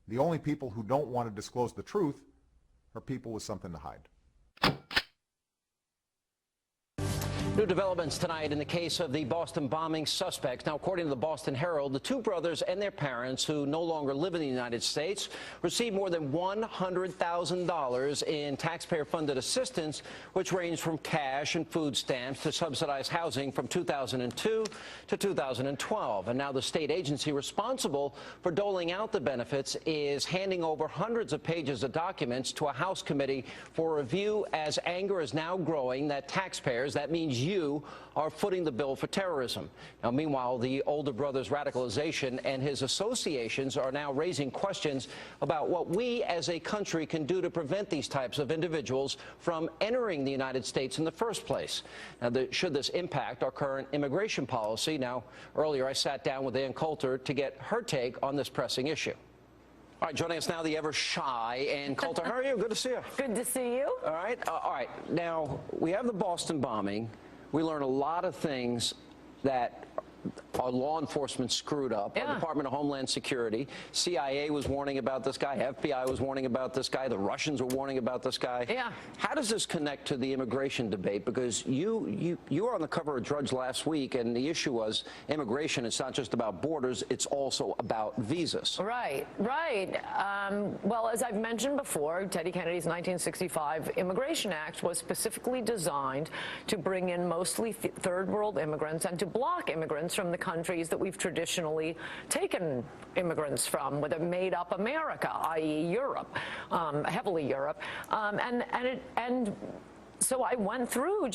The only people who don't want to disclose the truth are people with something to hide. New developments tonight in the case of the Boston bombing suspects. Now, according to the Boston Herald, the two brothers and their parents, who no longer live in the United States, received more than $100,000 in taxpayer-funded assistance, which ranged from cash and food stamps to subsidized housing from 2002 to 2012. And now the state agency responsible for doling out the benefits is handing over hundreds of pages of documents to a House committee for review, as anger is now growing that taxpayers, that means you, are footing the bill for terrorism. Now, meanwhile, the older brother's radicalization and his associations are now raising questions about what we as a country can do to prevent these types of individuals from entering the United States in the first place. Now, should this impact our current immigration policy? Now, earlier I sat down with Coulter to get her take on this pressing issue. All right, joining us now, the ever shy Ann Coulter. How are you? Good to see you. Good to see you. All right. Now, we have the Boston bombing. We learn a lot of things that our law enforcement screwed up. Yeah. Our Department of Homeland Security, CIA was warning about this guy, FBI was warning about this guy, the Russians were warning about this guy. Yeah. How does this connect to the immigration debate? Because you were on the cover of Drudge last week, and the issue was immigration. It's not just about borders, it's also about visas. Right. Well, as I've mentioned before, Teddy Kennedy's 1965 Immigration Act was specifically designed to bring in mostly third world immigrants and to block immigrants from the countries that we've traditionally taken immigrants from, with a made-up America, i.e. Europe, heavily Europe, and so I went through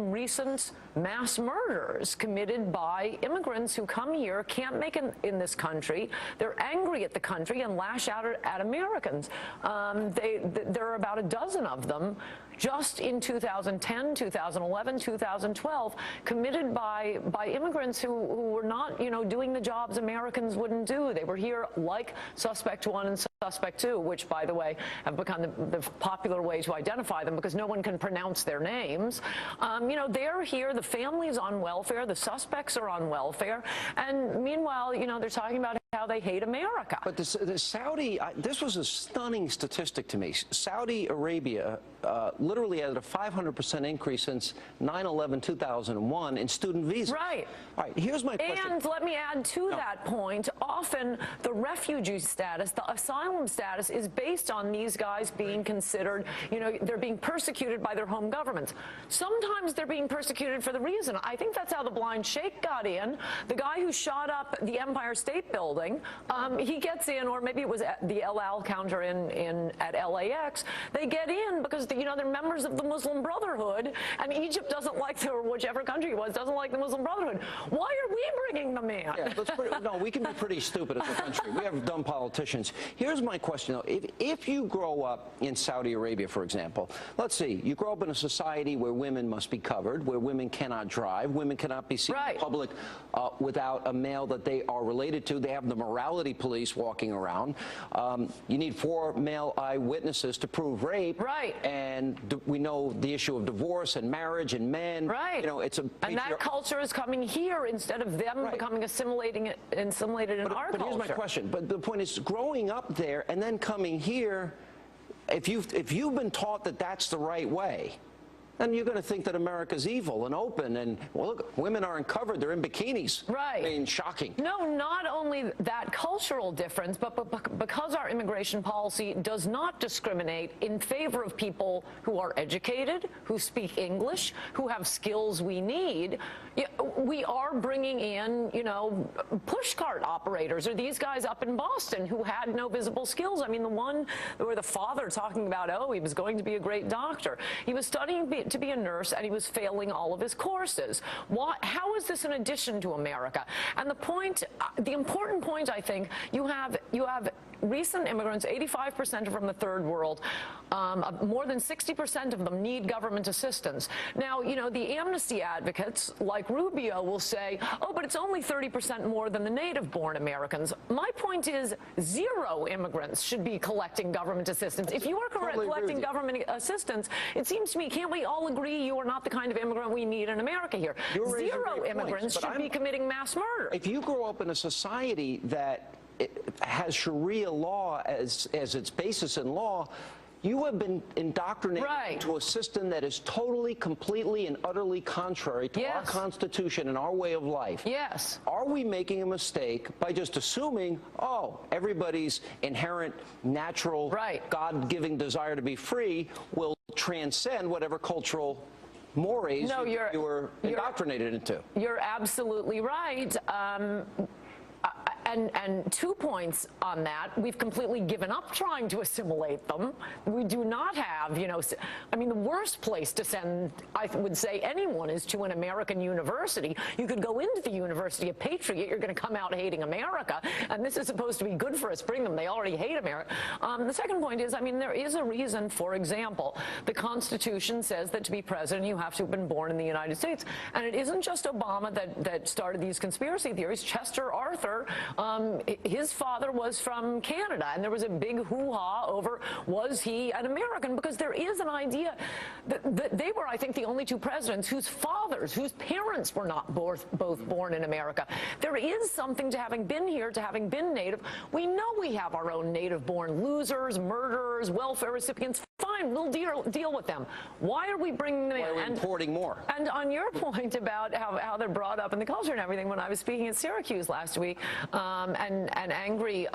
recent mass murders committed by immigrants who come here, can't make it in this country. They're angry at the country and lash out at Americans. There are about a dozen of them just in 2010, 2011, 2012, committed by immigrants who were not, doing the jobs Americans wouldn't do. They were here like Suspect 1 and Suspect 2, which, by the way, have become the popular way to identify them because no one can pronounce their names. They're here. The family's on welfare. The suspects are on welfare. And meanwhile, they're talking about how they hate America. But the Saudi, this was a stunning statistic to me. Saudi Arabia literally had a 500% increase since 9/11/2001 in student visas. Right. All right, here's my question. And let me add to that point, often the refugee status, the asylum status is based on these guys being considered, they're being persecuted by their home governments. Sometimes they're being persecuted for the reason. I think that's how the blind sheikh got in. The guy who shot up the Empire State Building, he gets in, or maybe it was at the El Al counter at LAX. They get in because they're members of the Muslim Brotherhood, and Egypt doesn't like or whichever country it was doesn't like the Muslim Brotherhood. Why are we bringing them in? Yeah, no, we can be pretty stupid as a country. We have dumb politicians. Here's my question, though. If you grow up in Saudi Arabia, for example, let's see, you grow up in a society where women must be covered, where women cannot drive, women cannot be seen in public without a male that they are related to. They have the morality police walking around. You need 4 male eyewitnesses to prove rape. Right. And we know the issue of divorce and marriage and men. Right. And that culture is coming here instead of them becoming assimilated in our culture. But here's my question. But the point is, growing up there and then coming here, if you've been taught that that's the right way, then you're going to think that America's evil and open, and, well, look, women aren't covered. They're in bikinis. Right. I mean, shocking. No, not only that cultural difference, but because our immigration policy does not discriminate in favor of people who are educated, who speak English, who have skills we need, we are bringing in, pushcart operators, or these guys up in Boston who had no visible skills. I mean, the one where the father talking about, he was going to be a great doctor. He was studying to be a nurse, and he was failing all of his courses. How is this in addition to America? And the important point, I think, you have recent immigrants, 85% are from the third world. More than 60% of them need government assistance. Now, the amnesty advocates, like Rubio, will say, but it's only 30% more than the native-born Americans. My point is, 0 immigrants should be collecting government assistance. If you are collecting government assistance, it seems to me, can't we all agree you are not the kind of immigrant we need in America here? 0 immigrants should be committing mass murder. If you grow up in a society that has Sharia law as its basis in law, you have been indoctrinated into a system that is totally, completely, and utterly contrary to our Constitution and our way of life. Yes. Are we making a mistake by just assuming, oh, everybody's inherent, natural, God-giving desire to be free will transcend whatever cultural mores you were indoctrinated into? You're absolutely right. And 2 points on that. We've completely given up trying to assimilate them. We do not have, I mean, the worst place to send, I would say, anyone is to an American university. You could go into the University of Patriot, you're going to come out hating America, and this is supposed to be good for us, bring them. They already hate America. The second point is, I mean, there is a reason, for example, the Constitution says that to be president, you have to have been born in the United States. And it isn't just Obama that started these conspiracy theories. Chester Arthur, his father was from Canada, and there was a big hoo-ha over, was he an American? Because there is an idea that they were, I think, the only two presidents whose parents were not both born in America. There is something to having been here, to having been native. We know we have our own native-born losers, murderers, welfare recipients. Fine, we'll deal with them. Why are we bringing them in? Why are we importing more? And on your point about how they're brought up in the culture and everything, when I was speaking at Syracuse last week, an angry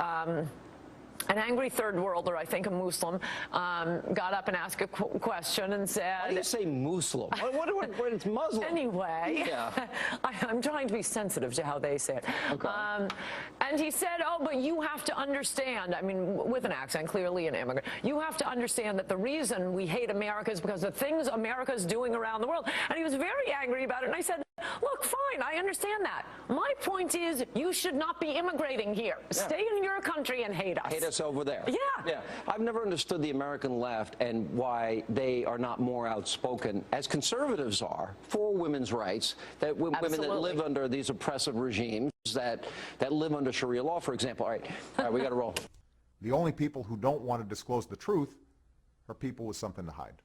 third worlder, I think a Muslim, got up and asked a question and said... Why do you say Muslim? What is Muslim? Anyway, I'm trying to be sensitive to how they say it. Okay. And he said, oh, but you have to understand, I mean, with an accent, clearly an immigrant, you have to understand that the reason we hate America is because of things America's doing around the world. And he was very angry about it. And I said, look, fine, I understand that. My point is, you should not be immigrating here. Stay in your country and hate us. Hate us over there. Yeah. I've never understood the American left and why they are not more outspoken, as conservatives are, for women's rights, that women that live under these oppressive regimes, that live under Sharia law, for example. All right, we got to roll. The only people who don't want to disclose the truth are people with something to hide.